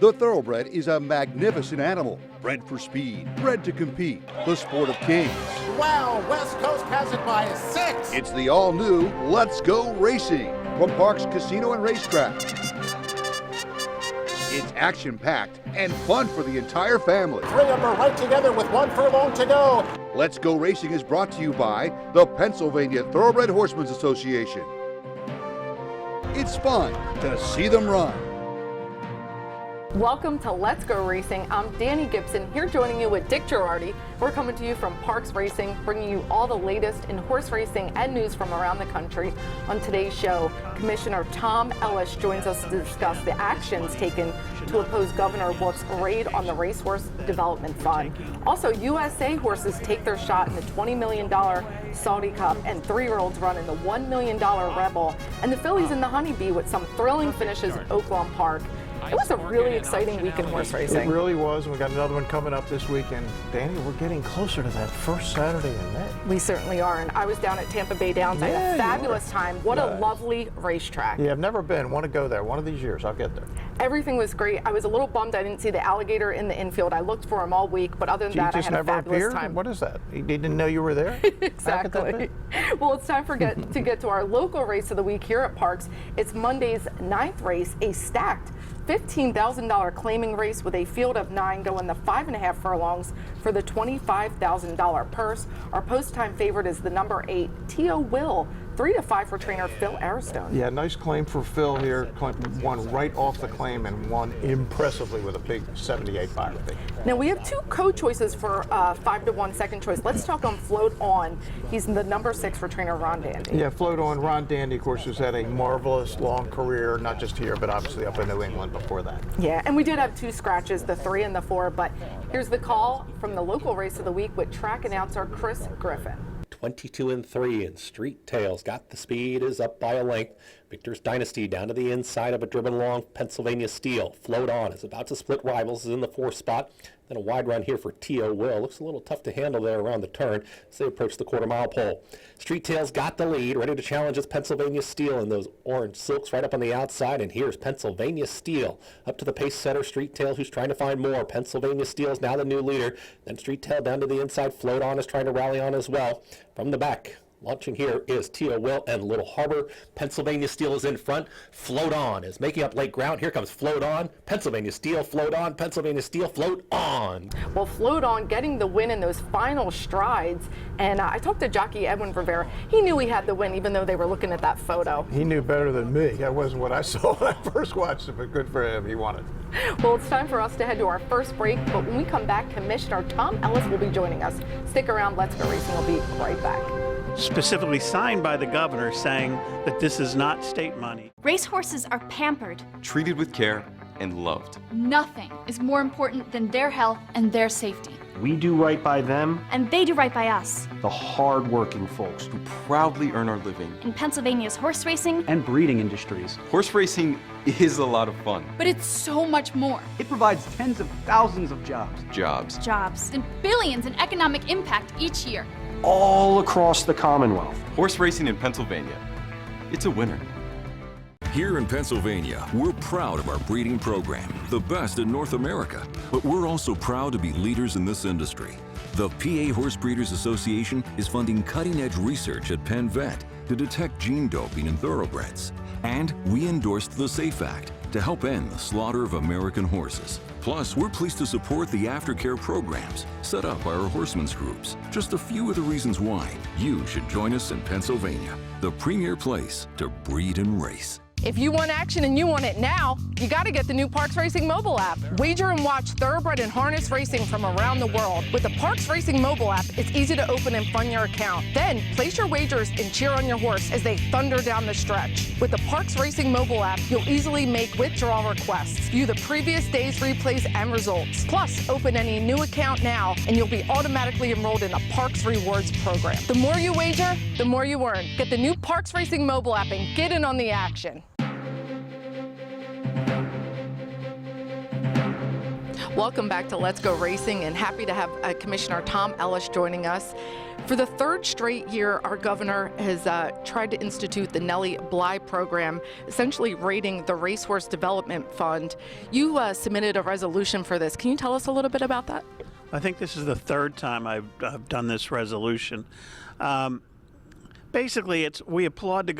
The thoroughbred is a magnificent animal, bred for speed, bred to compete, the sport of kings. Wow, West Coast has it by 6. It's the all-new Let's Go Racing from Parks Casino and Racetrack. It's action-packed and fun for the entire family. 3 of them are right together with 1 furlong to go. Let's Go Racing is brought to you by the Pennsylvania Thoroughbred Horsemen's Association. It's fun to see them run. Welcome to Let's Go Racing. I'm Danny Gibson, here joining you with Dick Girardi. We're coming to you from Parks Racing, bringing you all the latest in horse racing and news from around the country. On today's show, Commissioner Tom Ellis joins us to discuss the actions taken to oppose Governor Wolf's raid on the Racehorse Development Fund. Also, USA horses take their shot in the $20 million Saudi Cup, and 3-year-olds run in the $1 million Rebel, and the fillies in the Honeybee with some thrilling finishes at Oaklawn Park. It was a really exciting week in horse racing. It really was. We got another one coming up this weekend. Danny, we're getting closer to that first Saturday in May. We certainly are, and I was down at Tampa Bay Downs. I had a fabulous time. What a lovely racetrack. Yeah, I've never been. Want to go there. One of these years, I'll get there. Everything was great. I was a little bummed I didn't see the alligator in the infield. I looked for him all week, but other than that, I had a fabulous time. What is that? He didn't know you were there? Exactly. Well, it's time to get to our local race of the week here at Parks. It's Monday's 9th race, a stacked $15,000 claiming race with a field of 9 going the 5.5 furlongs for the $25,000 purse. Our post-time favorite is the number 8, T.O. Will, 3-5 for trainer Phil Aristone. Yeah, nice claim for Phil here. Won right off the claim and won impressively with a big 78 fire fee. Now we have 2 co-choices for 5-1 second choice. Let's talk on Float On. He's the number 6 for trainer Ron Dandy. Yeah, Float On. Ron Dandy, of course, has had a marvelous long career, not just here, but obviously up in New England before that. Yeah, and we did have 2 scratches, the 3 and the 4, but here's the call from the local race of the week with track announcer Chris Griffin. 22-3 and Street Tales got the speed, is up by a length. Victor's Dynasty down to the inside of a driven along Pennsylvania Steel. Float On is about to split rivals, is in the 4th spot. Then a wide run here for T.O. Will. Looks a little tough to handle there around the turn as they approach the quarter-mile pole. Street Tales got the lead, ready to challenge this Pennsylvania Steel in those orange silks right up on the outside. And here's Pennsylvania Steel up to the pace setter Street Tales, who's trying to find more. Pennsylvania Steel is now the new leader. Then Street Tail down to the inside. Float On is trying to rally on as well. From the back, launching here is T.O. Will and Little Harbor. Pennsylvania Steel is in front. Float On is making up late ground. Here comes Float On. Pennsylvania Steel, Float On. Pennsylvania Steel, Float On. Well, Float On getting the win in those final strides. And I talked to jockey Edwin Rivera. He knew he had the win, even though they were looking at that photo. He knew better than me. That wasn't what I saw when I first watched it, but good for him. He won it. Well, it's time for us to head to our first break. But when we come back, Commissioner Tom Ellis will be joining us. Stick around. Let's Go Racing. We'll be right back. Specifically signed by the governor saying that this is not state money. Racehorses are pampered, treated with care, and loved. Nothing is more important than their health and their safety. We do right by them, and they do right by us. the hard-working folks Who proudly earn our living. In Pennsylvania's horse racing, and breeding industries. Horse racing is a lot of fun. but it's so much more. It provides tens of thousands of jobs Jobs and billions in economic impact each year. all across the Commonwealth. Horse racing in Pennsylvania, it's a winner. Here in Pennsylvania, we're proud of our breeding program, the best in North America. But we're also proud to be leaders in this industry. The PA Horse Breeders Association is funding cutting-edge research at Penn Vet to detect gene doping in thoroughbreds. And we endorsed the SAFE Act to help end the slaughter of American horses. Plus, we're pleased to support the aftercare programs set up by our horsemen's groups. Just a few of the reasons why you should join us in Pennsylvania, the premier place to breed and race. If you want action and you want it now, you got to get the new Parks Racing mobile app. Wager and watch thoroughbred and harness racing from around the world. With the Parks Racing mobile app, it's easy to open and fund your account. Then place your wagers and cheer on your horse as they thunder down the stretch. With the Parks Racing mobile app, you'll easily make withdrawal requests, view the previous day's replays and results. Plus, open any new account now and you'll be automatically enrolled in a Parks Rewards program. The more you wager, the more you earn. Get the new Parks Racing mobile app and get in on the action. Welcome back to Let's Go Racing, and happy to have Commissioner Tom Ellis joining us. For the third straight year, our governor has tried to institute the Nellie Bly program, essentially raiding the Racehorse Development Fund. You submitted a resolution for this. Can you tell us a little bit about that? I think this is the third time I've done this resolution. Basically, we applaud the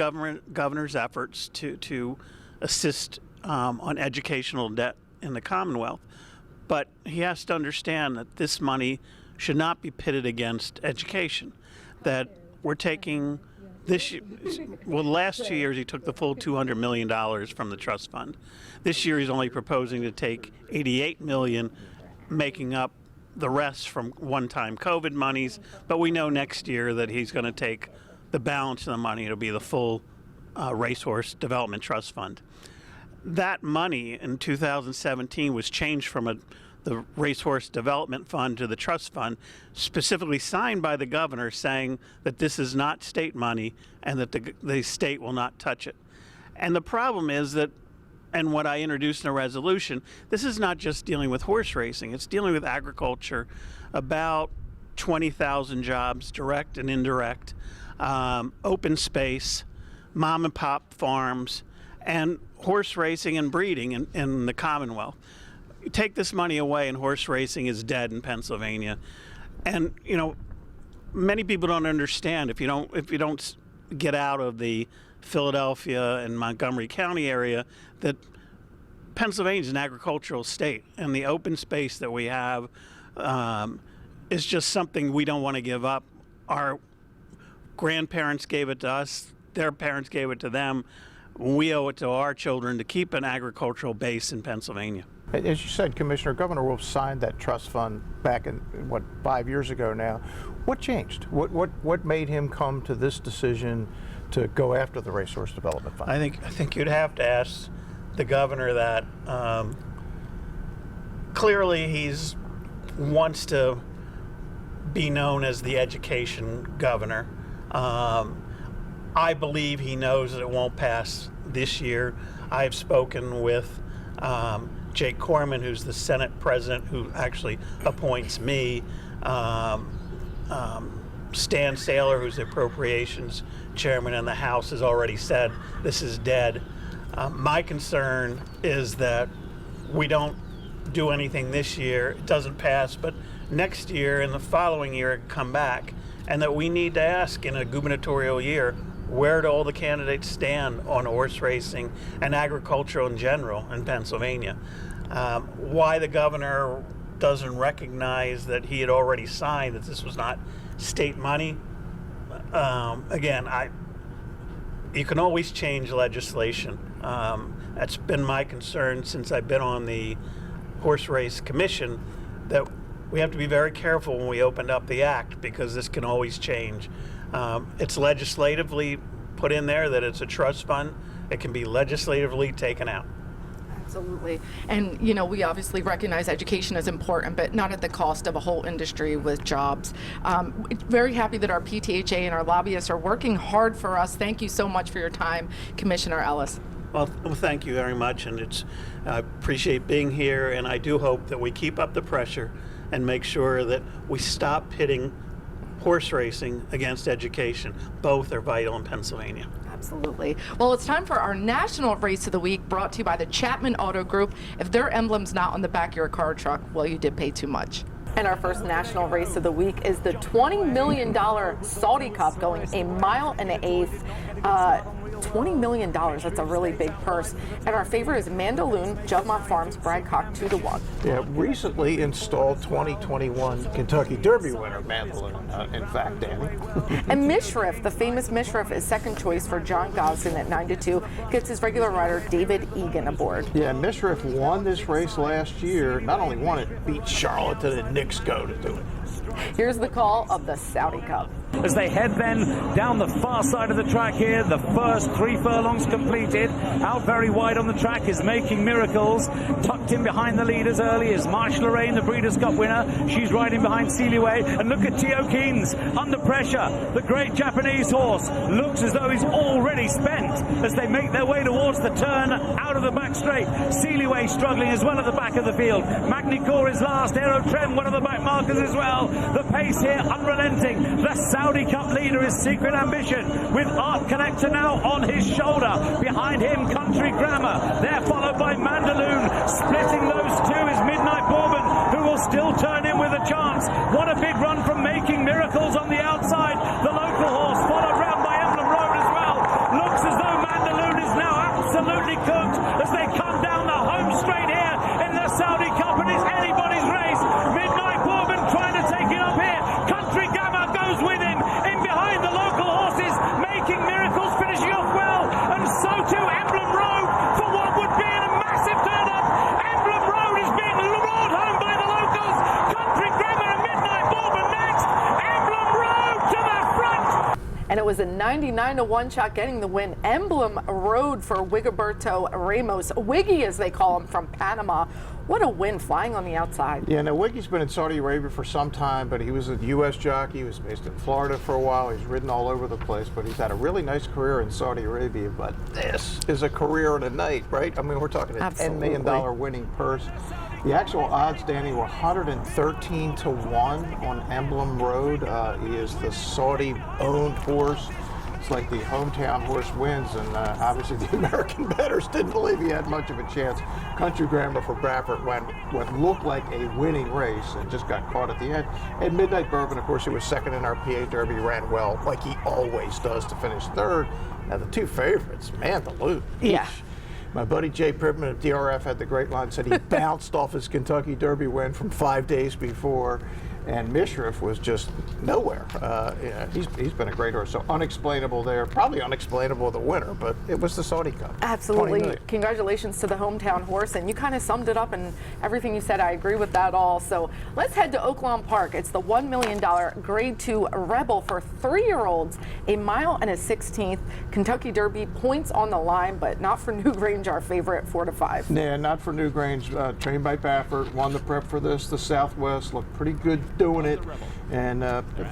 governor's efforts to assist on educational debt in the Commonwealth, but he has to understand that this money should not be pitted against education. That we're taking this year, well, the last 2 years he took the full $200 million from the trust fund. This year he's only proposing to take $88 million, making up the rest from one-time COVID monies, but we know next year that he's going to take the balance of the money. It'll be the full Racehorse Development Trust Fund. That money in 2017 was changed from the Racehorse Development Fund to the trust fund, specifically signed by the governor saying that this is not state money and that the state will not touch it. And the problem is that, and what I introduced in a resolution, this is not just dealing with horse racing, it's dealing with agriculture, about 20,000 jobs, direct and indirect, open space, mom and pop farms, and horse racing and breeding in the Commonwealth. You take this money away and horse racing is dead in Pennsylvania. And, you know, many people don't understand if you don't get out of the Philadelphia and Montgomery County area that Pennsylvania is an agricultural state, and the open space that we have is just something we don't want to give up. Our grandparents gave it to us, their parents gave it to them. We owe it to our children to keep an agricultural base in Pennsylvania. As you said, Commissioner, Governor Wolf signed that trust fund back in, 5 years ago now. What changed? What made him come to this decision to go after the Racehorse Development Fund? I think you'd have to ask the governor that. Clearly, he's wants to be known as the education governor. I believe he knows that it won't pass this year. I've spoken with Jake Corman, who's the Senate president, who actually appoints me. Stan Saylor, who's the appropriations chairman in the House, has already said this is dead. My concern is that we don't do anything this year, it doesn't pass, but next year and the following year it come back, and that we need to ask in a gubernatorial year, where do all the candidates stand on horse racing and agriculture in general in Pennsylvania? Why the governor doesn't recognize that he had already signed that this was not state money? Again, you can always change legislation. That's been my concern since I've been on the Horse Race Commission, that we have to be very careful when we opened up the act, because this can always change. It's legislatively put in there that it's a trust fund. It can be legislatively taken out. Absolutely. And, you know, we obviously recognize education is important, but not at the cost of a whole industry with jobs. Very happy that our PTHA and our lobbyists are working hard for us. Thank you so much for your time, Commissioner Ellis. Well, thank you very much, and I appreciate being here, and I do hope that we keep up the pressure and make sure that we stop pitting horse racing against education. Both are vital in Pennsylvania. Absolutely. Well, it's time for our National Race of the Week, brought to you by the Chapman Auto Group. If their emblem's not on the back of your car truck, well, you did pay too much. And our first National Race of the Week is the $20 million Saudi Cup, going a mile and an eighth. $20 million, that's a really big purse. And our favorite is Mandaloon, Jugmont Farms, Bradcock, 2-1. Yeah, recently installed 2021 Kentucky Derby winner, Mandaloon, in fact, Danny. And Mishriff, the famous Mishriff, is second choice for John Gosden at 9-2. Gets his regular rider, David Egan, aboard. Yeah, Mishriff won this race last year. Not only won it, beat Charlatan and Knicks Go to do it. Here's the call of the Saudi Cup. as they head then down the far side of the track here. The first 3 furlongs completed. Out very wide on the track is Making Miracles. Tucked in behind the leaders early is Marsh Lorraine, the Breeders' Cup winner. She's riding behind Seelyway. And look at Teo Keynes under pressure. The great Japanese horse looks as though he's already spent as they make their way towards the turn out of the back straight. Seelyway struggling as well at the back of the field. Magnicor is last. Aero Trem, one of the back markers as well. The pace here unrelenting. The Saudi Cup leader is Secret Ambition with Art Connector now on his shoulder. Behind him, Country Grammar. They're followed by Mandaloon. Splitting those two is Midnight Bourbon, who will still turn in with a chance. What a big run from Making Miracles on the outside. The local horse followed round by Emblem Road as well. Looks as though Mandaloon is now absolutely cooked as they come down the home straight here in the Saudi Cup, and it's anybody's race. Midnight Bourbon trying to take it up here. Country Grammar goes with him. In behind the local horses, Making Miracles finishing off well, and so too Emblem Road for what would be a massive turn-up. Emblem Road is being roared home by the locals. Country Grammar and Midnight Bourbon next. Emblem Road to the front. And it was a 99-1 shot getting the win. Emblem Road for Wigiberto Ramos. Wiggy, as they call him, from Panama. What a win, flying on the outside. Yeah, now Wiggy's been in Saudi Arabia for some time, but he was a U.S. jockey. He was based in Florida for a while. He's ridden all over the place, but he's had a really nice career in Saudi Arabia. But this is a career in a night, right? I mean, we're talking a $10 million winning purse. The actual odds, Danny, were 113 to 1 on Emblem Road. He is the Saudi-owned horse. It's like the hometown horse wins, and obviously the American bettors didn't believe he had much of a chance. Country Grammar for Bradford went what looked like a winning race and just got caught at the end. And Midnight Bourbon, of course, he was second in our PA Derby, ran well, like he always does, to finish third. Now the two favorites, Mandaloon. Yeah. My buddy Jay Pribman of DRF had the great line, said he bounced off his Kentucky Derby win from 5 days before, and Mishriff was just nowhere. Yeah, he's been a great horse, so unexplainable there. Probably unexplainable the winner, but it was the Saudi Cup. Absolutely. Congratulations to the hometown horse, and you kind of summed it up, and everything you said, I agree with that all. So let's head to Oaklawn Park. It's the $1 million Grade 2 Rebel for 3-year-olds, a mile and a 16th. Kentucky Derby points on the line, but not for Newgrange, our favorite, 4 to 5. Yeah, not for Newgrange. Trained by Baffert, won the prep for this. The Southwest looked pretty good doing it. And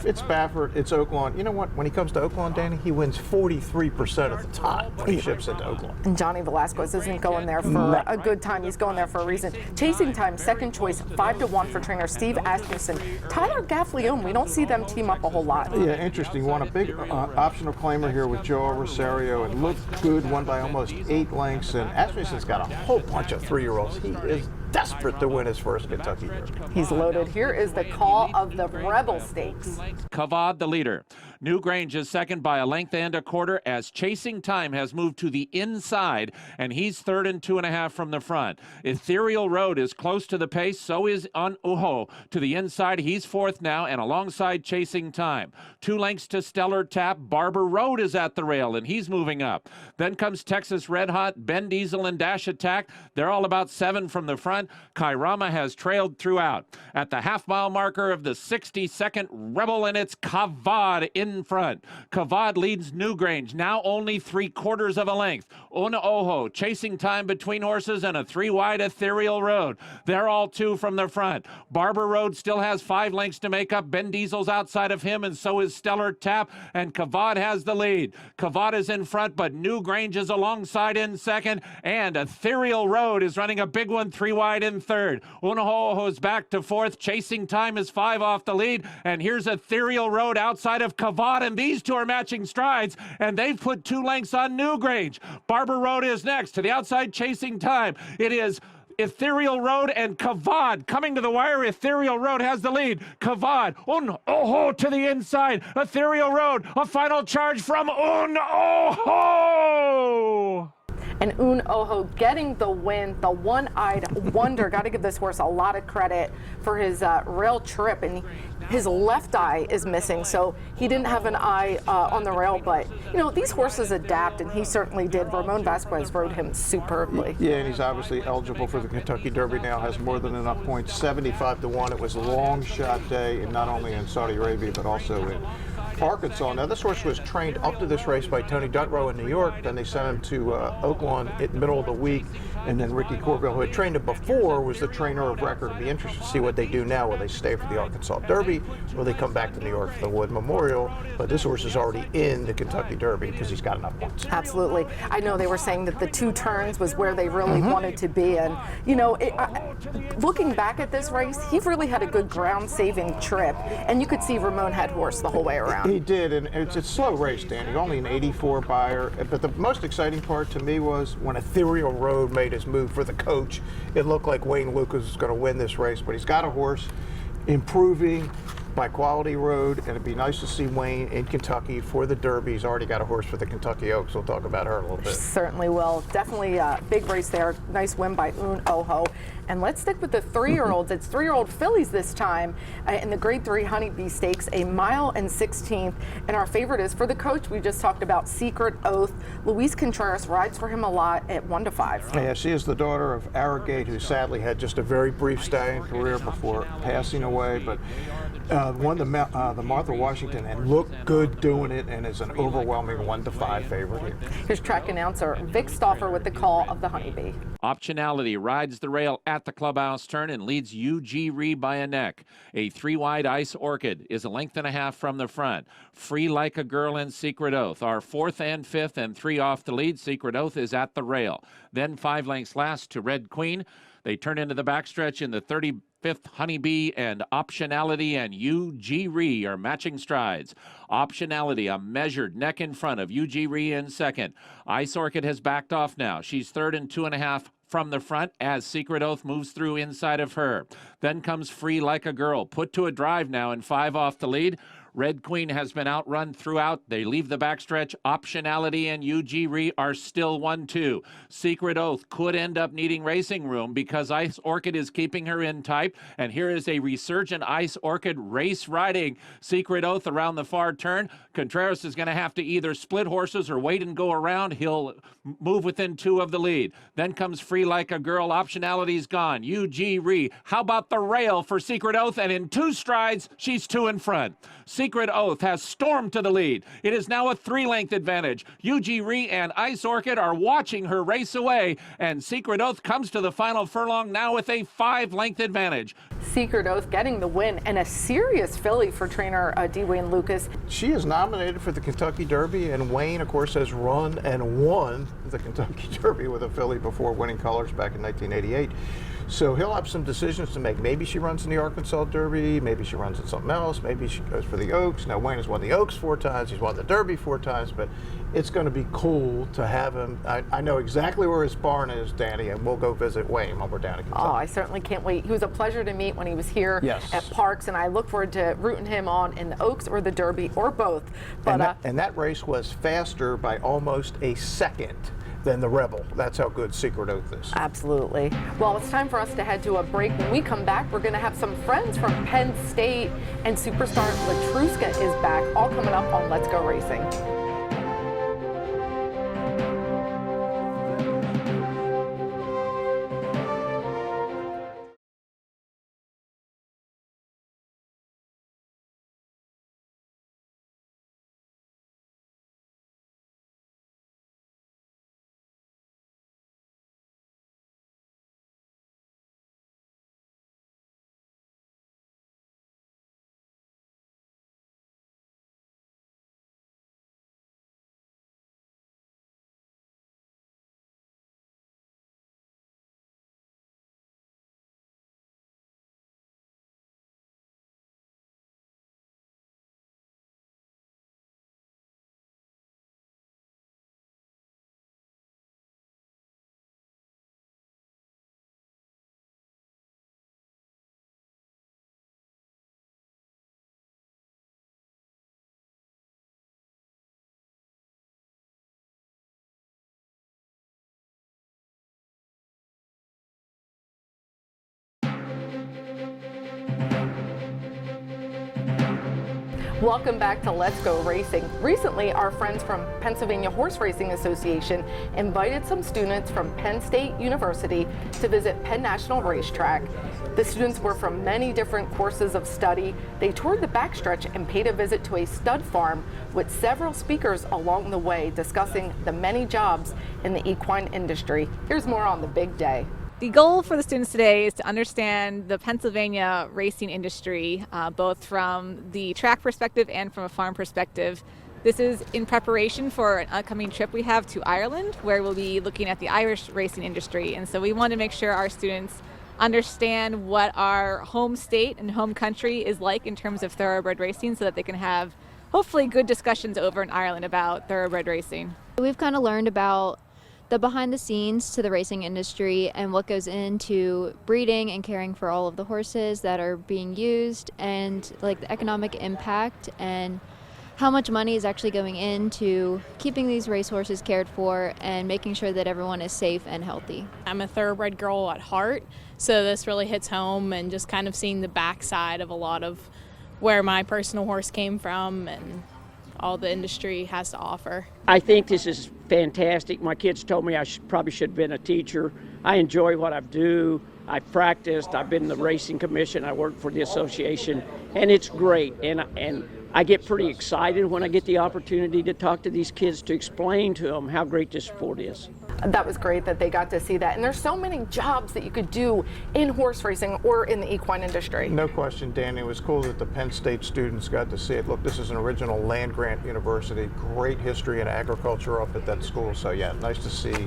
it's Baffert, it's Oaklawn. You know what? When he comes to Oaklawn, Danny, he wins 43% of the time when he ships into Oaklawn. And Johnny Velasquez isn't going there for a good time. He's going there for a reason. Chasing Time, second choice, 5 to 1 for trainer Steve Asmussen. Tyler Gaffleone, we don't see them team up a whole lot. Yeah, interesting. Won a big optional claimer here with Joe Rosario and looked good, won by almost 8 lengths. And Asmussen's got a whole bunch of 3-year-olds. He is desperate to win his first Kentucky Derby. He's loaded. Here is the call of the Rebel Stakes. Kavad, the leader. Newgrange is second by a length and a quarter as Chasing Time has moved to the inside, and he's third and 2.5 from the front. Ethereal Road is close to the pace, so is Uho. To the inside, he's fourth now, and alongside Chasing Time. 2 lengths to Stellar Tap. Barber Road is at the rail, and he's moving up. Then comes Texas Red Hot, Ben Diesel, and Dash Attack. They're all about 7 from the front. Kairama has trailed throughout. At the half-mile marker of the 62nd Rebel, and it's Kavad in front. Kavad leads Newgrange, now only 3/4 of a length. Uno Chasing Time between horses and a 3-wide Ethereal Road. They're all 2 from the front. Barber Road still has 5 lengths to make up. Ben Diesel's outside of him, and so is Stellar Tap, and Kavad has the lead. Kavad is in front, but Newgrange is alongside in second, and Ethereal Road is running a big one 3 wide in third. Uno is back to fourth. Chasing Time is 5 off the lead, and here's Ethereal Road outside of Kavad, and these two are matching strides, and they've put 2 lengths on Newgrange. Barber Road is next. To the outside, Chasing Time. It is Ethereal Road and Kavad coming to the wire. Ethereal Road has the lead. Kavad, Uno to the inside. Ethereal Road, a final charge from Uno. And Uno getting the win, the one-eyed wonder. Got to give this horse a lot of credit for his rail trip, and his left eye is missing, so he didn't have an eye on the rail. But you know, these horses adapt, and he certainly did. Ramon Vasquez rode him superbly. Yeah, and he's obviously eligible for the Kentucky Derby now. Has more than enough points, 75 to 1. It was a long shot day, and not only in Saudi Arabia but also in Arkansas. Now, this horse was trained up to this race by Tony Dutrow in New York. Then they sent him to Oaklawn in the middle of the week. And then Ricky Corville, who had trained him before, was the trainer of record. It'd be interesting to see what they do now. Will they stay for the Arkansas Derby? Or will they come back to New York for the Wood Memorial? But this horse is already in the Kentucky Derby because he's got enough points. Absolutely. I know they were saying that the 2 turns was where they really wanted to be. And, you know, looking back at this race, he really had a good ground-saving trip. And you could see Ramon had horse the whole way around. He did, and it's a slow race, Danny. Only an 84 buyer. But the most exciting part to me was when Ethereal Road made his move for the coach. It looked like Wayne Lucas was going to win this race, but he's got a horse improving by Quality Road, and it'd be nice to see Wayne in Kentucky for the Derby. He's already got a horse for the Kentucky Oaks. We'll talk about her a little bit. Certainly will. Definitely a big race there. Nice win by Un Oho. And let's stick with the 3-year-olds. It's 3-year-old fillies this time in the Grade 3 Honeybee Stakes, a mile and 16th. And our favorite is for the coach. We just talked about Secret Oath. Luis Contreras rides for him a lot at 1-5. Yeah, she is the daughter of Arrogate, who sadly had just a very brief stallion career before passing away. But won the Martha Washington and looked good doing it, and is an overwhelming 1-5 favorite here. Here's track announcer Vic Stauffer with the call of the Honeybee. Optionality rides the rail at the clubhouse turn and leads UG Ree by a neck. A 3-wide Ice Orchid is a length and a half from the front. Free Like a Girl and Secret Oath are 4th and 5th and 3 off the lead. Secret Oath is at the rail. Then 5 lengths last to Red Queen. They turn into the backstretch in the 35th Honeybee, and Optionality and UG Ree are matching strides. Optionality, a measured neck in front of UG Ree in second. Ice Orchid has backed off now. She's 3rd and 2.5 from the front as Secret Oath moves through inside of her. Then comes Free Like a Girl, put to a drive now and 5 off the lead. Red Queen has been outrun throughout. They leave the backstretch. Optionality and UG Ree are still 1-2. Secret Oath could end up needing racing room because Ice Orchid is keeping her in tight. And here is a resurgent Ice Orchid race riding Secret Oath around the far turn. Contreras is going to have to either split horses or wait and go around. He'll move within 2 of the lead. Then comes Free Like a Girl. Optionality's gone. UG Ree. How about the rail for Secret Oath? And in 2 strides, she's 2 in front. Secret Oath has stormed to the lead. It is now a 3-length advantage. UG Ree and Ice Orchid are watching her race away, and Secret Oath comes to the final furlong now with a 5-length advantage. Secret Oath getting the win, and a serious filly for trainer D. Wayne Lucas. She is nominated for the Kentucky Derby, and Wayne, of course, has run and won the Kentucky Derby with a filly before winning colors back in 1988. So he'll have some decisions to make. Maybe she runs in the Arkansas Derby, maybe she runs in something else, maybe she goes for the Oaks. Now, Wayne has won the Oaks 4 times, he's won the Derby 4 times, but it's going to be cool to have him. I know exactly where his barn is, Danny, and we'll go visit Wayne when we're down in Kentucky. Oh, I certainly can't wait. He was a pleasure to meet when he was here at Parks, and I look forward to rooting him on in the Oaks or the Derby or both. But and that race was faster by almost a second than the Rebel. That's how good Secret Oath is. Absolutely. Well, it's time for us to head to a break. When we come back, we're going to have some friends from Penn State, and superstar Latruska is back, all coming up on Let's Go Racing. Welcome back to Let's Go Racing. Recently, our friends from Pennsylvania Horse Racing Association invited some students from Penn State University to visit Penn National Racetrack. The students were from many different courses of study. They toured the backstretch and paid a visit to a stud farm with several speakers along the way discussing the many jobs in the equine industry. Here's more on the big day. The goal for the students today is to understand the Pennsylvania racing industry, both from the track perspective and from a farm perspective. This is in preparation for an upcoming trip we have to Ireland, where we'll be looking at the Irish racing industry. And so we want to make sure our students understand what our home state and home country is like in terms of thoroughbred racing, so that they can have hopefully good discussions over in Ireland about thoroughbred racing. We've kind of learned about the behind the scenes to the racing industry and what goes into breeding and caring for all of the horses that are being used, and like the economic impact and how much money is actually going into keeping these racehorses cared for and making sure that everyone is safe and healthy. I'm a thoroughbred girl at heart, so this really hits home, and just kind of seeing the backside of a lot of where my personal horse came from and all the industry has to offer. I think this is fantastic. My kids told me I probably should have been a teacher. I enjoy what I do. I practiced. I've been in the racing commission. I work for the association, and it's great. And I get pretty excited when I get the opportunity to talk to these kids to explain to them how great this sport is. That was great that they got to see that. And there's so many jobs that you could do in horse racing or in the equine industry. No question, Danny. It was cool that the Penn State students got to see it. Look, this is an original land-grant university. Great history and agriculture up at that school. So yeah, nice to see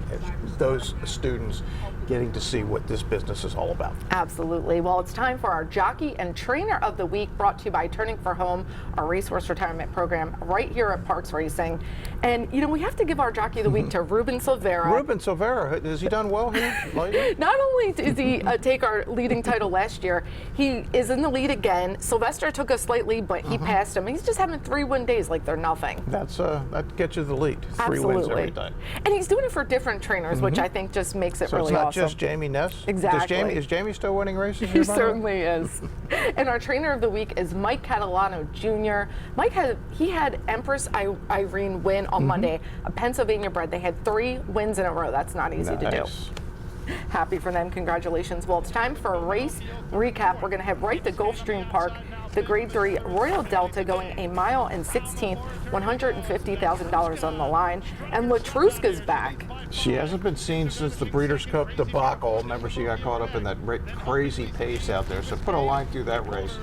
those students getting to see what this business is all about. Absolutely. Well, it's time for our Jockey and Trainer of the Week, brought to you by Turning for Home, our racehorse retirement program right here at Parks Racing. And, you know, we have to give our Jockey of the Week to Ruben Silvera. Ruben Silvera, has he done well here lately? Not only did he take our leading title last year, he is in the lead again. Sylvester took us slightly, but he passed him. He's just having 3 win days like they're nothing. That gets you the lead. 3 Absolutely. wins every day. And he's doing it for different trainers, which I think just makes it so really it's not awesome. just Jamie Ness? Exactly. Is Jamie still winning races? He certainly is. And our trainer of the week is Mike Catalano Jr. Mike had Empress Irene win on Monday, a Pennsylvania bred. They had 3 wins in a row. That's not easy to do. Happy for them. Congratulations. Well, it's time for a race recap. We're going to head right to Gulfstream Park. The Grade 3 Royal Delta going 1 mile and 16th, $150,000 on the line. And Latruska's back. She hasn't been seen since the Breeders' Cup debacle. Remember, she got caught up in that crazy pace out there. So put a line through that race.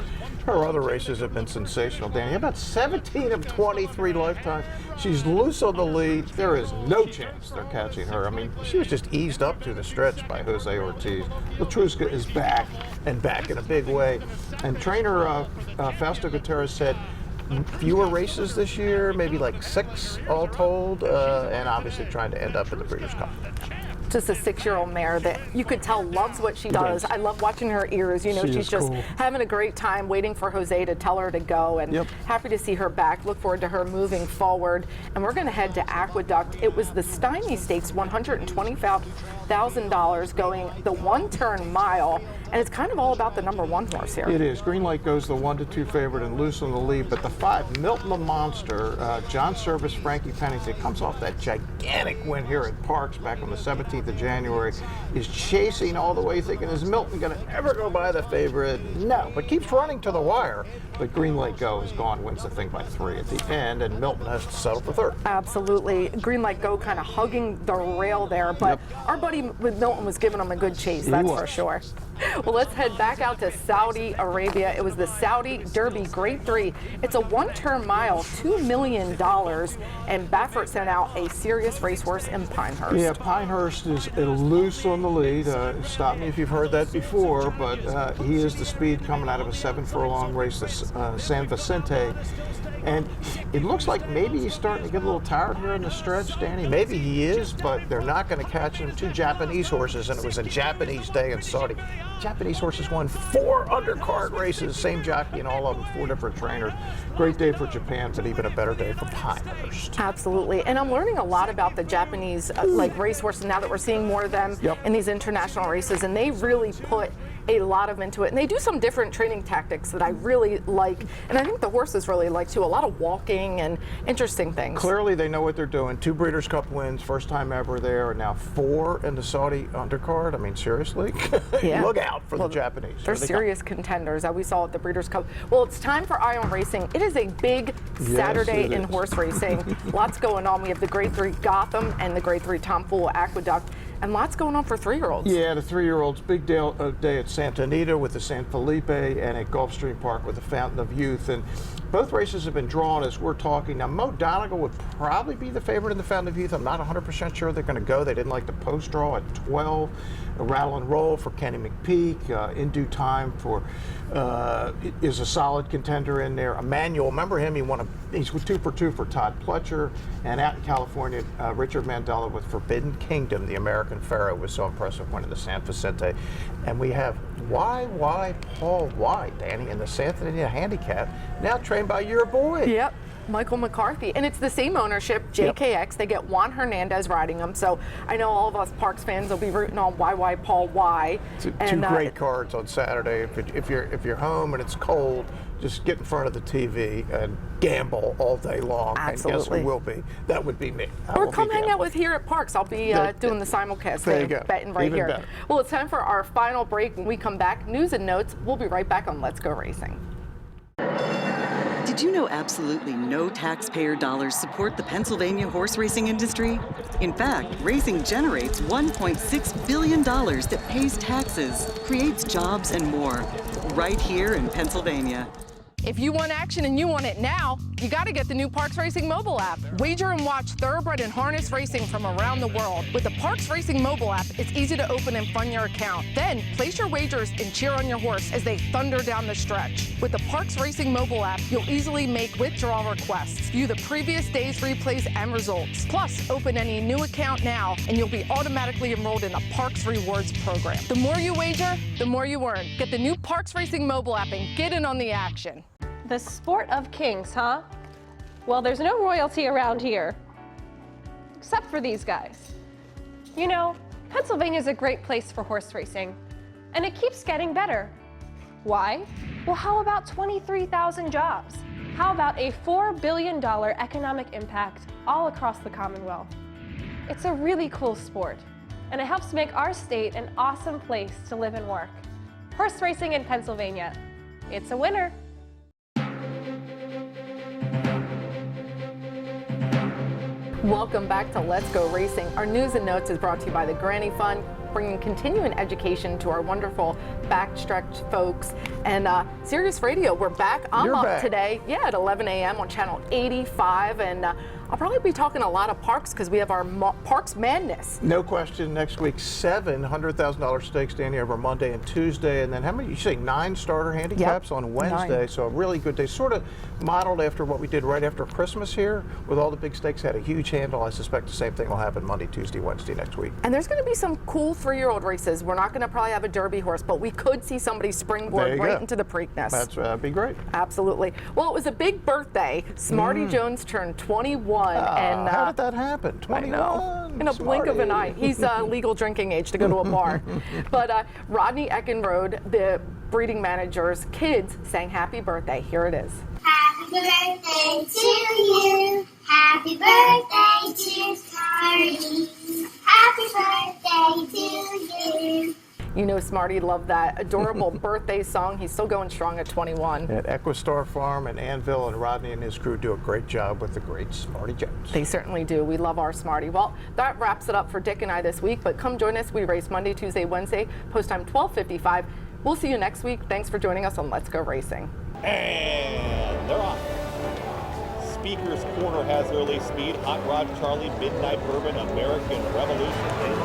Her other races have been sensational, Danny. About 17 of 23 lifetime. She's loose on the lead. There is no chance they're catching her. I mean, she was just eased up through the stretch by Jose Ortiz. Latruska is back, and back in a big way. And trainer Fausto Gutierrez said fewer races this year, maybe like 6 all told, and obviously trying to end up in the Breeders' Cup. Just a 6-year-old mare that you could tell loves what she does. I love watching her ears. You know, she's just cool. Having a great time, waiting for Jose to tell her to go, and happy to see her back. Look forward to her moving forward. And we're going to head to Aqueduct. It was the Stymie Stakes, $125,000 going the 1-turn mile. And it's kind of all about the number 1 horse here. It is. Green Light goes the 1-2 favorite and loose on the lead, but the 5, Milton the Monster, John Service, Frankie Pennington, comes off that gigantic win here at Parks back on the 17th of January, is chasing all the way, thinking, is Milton going to ever go by the favorite? No, but keeps running to the wire. But Green Light Go is gone, wins the thing by 3 at the end, and Milton has to settle for 3rd. Absolutely. Green Light Go kind of hugging the rail there, but our buddy with Milton was giving him a good chase, that's for sure. Well, let's head back out to Saudi Arabia. It was the Saudi Derby Grade 3. It's a 1-turn mile, $2 million, and Baffert sent out a serious racehorse in Pinehurst. Yeah, Pinehurst is loose on the lead. Stop me if you've heard that before, but he is the speed coming out of a 7-furlong race, the San Vicente. And it looks like maybe he's starting to get a little tired here in the stretch, Danny. Maybe he is, but they're not going to catch him. 2 Japanese horses, and it was a Japanese day in Saudi. Japanese horses won 4 undercard races, same jockey and all of them, 4 different trainers. Great day for Japan, but even a better day for Pinehurst. Absolutely, and I'm learning a lot about the Japanese racehorses now that we're seeing more of them in these international races, and they really put a lot of into it. And they do some different training tactics that I really like. And I think the horses really like too. A lot of walking and interesting things. Clearly they know what they're doing. 2 Breeders' Cup wins, first time ever there, and now 4 in the Saudi undercard. I mean, seriously? Yeah. Look out for the Japanese. They're serious contenders that we saw at the Breeders' Cup. Well, it's time for Eye on Racing. It is a big Saturday in horse racing. Lots going on. We have the Grade 3 Gotham and the Grade 3 Tom Fool Aqueduct. And lots going on for 3-year-olds. Yeah, the 3-year-olds. Big day at Santa Anita with the San Felipe, and at Gulfstream Park with the Fountain of Youth. And both races have been drawn as we're talking. Now, Mo Donegal would probably be the favorite in the Fountain of Youth. I'm not 100% sure they're going to go. They didn't like the post draw at 12. A Rattle and Roll for Kenny McPeak. In Due Time for is a solid contender in there. Emmanuel, remember him? He's 2 for 2 for Todd Pletcher. And out in California, Richard Mandela with Forbidden Kingdom, the American Pharaoh, was so impressive winning the San Vicente. And we have Y Paul White, Danny, in the Santa Anita Handicap, now trained by your boy. Yep. Michael McCarthy. And it's the same ownership, JKX. Yep. They get Juan Hernandez riding them. So I know all of us Parks fans will be rooting on YY Paul Y. Two great cards on Saturday. If you're home and it's cold, just get in front of the TV and gamble all day long. Absolutely. And guess who will be? That would be me. Or come hang out with here at Parks. I'll be doing the simulcast thing, betting right Even here. Better. Well, it's time for our final break. When we come back, news and notes. We'll be right back on Let's Go Racing. Did you know absolutely no taxpayer dollars support the Pennsylvania horse racing industry? In fact, racing generates $1.6 billion that pays taxes, creates jobs, and more, right here in Pennsylvania. If you want action and you want it now, you got to get the new Parks Racing mobile app. Wager and watch thoroughbred and harness racing from around the world. With the Parks Racing mobile app, it's easy to open and fund your account. Then place your wagers and cheer on your horse as they thunder down the stretch. With the Parks Racing mobile app, you'll easily make withdrawal requests, view the previous day's replays and results. Plus, open any new account now and you'll be automatically enrolled in a Parks Rewards program. The more you wager, the more you earn. Get the new Parks Racing mobile app and get in on the action. The sport of kings, huh? Well, there's no royalty around here, except for these guys. You know, Pennsylvania's a great place for horse racing, and it keeps getting better. Why? Well, how about 23,000 jobs? How about a $4 billion economic impact all across the Commonwealth? It's a really cool sport, and it helps make our state an awesome place to live and work. Horse racing in Pennsylvania, it's a winner. Welcome back to Let's Go Racing. Our news and notes is brought to you by the Granny Fund, bringing continuing education to our wonderful backstretch folks. And Sirius Radio, we're back. I'm up today, at 11 a.m. on channel 85. And I'll probably be talking a lot of parks because we have our Parks Madness. No question. Next week, 7 $100,000 stakes, Danny, over Monday and Tuesday. And then how many, you say 9 starter handicaps on Wednesday. 9. So a really good day. Sort of modeled after what we did right after Christmas here with all the big stakes. Had a huge handle. I suspect the same thing will happen Monday, Tuesday, Wednesday next week. And there's going to be some cool 3-year-old races. We're not going to probably have a Derby horse, but we could see somebody springboard right into the Preakness. That'd be great. Absolutely. Well, it was a big birthday. Smarty Jones turned 21. And how did that happen? 21? I know. In a blink of an eye. He's legal drinking age to go to a bar. But Rodney Eckenrode, the breeding manager's kids, sang happy birthday. Here it is. Happy birthday to you. Happy birthday to Smarty. Happy birthday to you. You know Smarty loved that adorable birthday song. He's still going strong at 21. At Equistar Farm and Anvil, and Rodney and his crew do a great job with the great Smarty Jones. They certainly do. We love our Smarty. Well, that wraps it up for Dick and I this week, but come join us. We race Monday, Tuesday, Wednesday, post time 12:55. We'll see you next week. Thanks for joining us on Let's Go Racing. And they're off. Speaker's Corner has early speed. Hot Rod Charlie, Midnight Bourbon, American Revolution.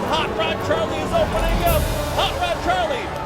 Hot Rod Charlie is opening up. Hot Rod Charlie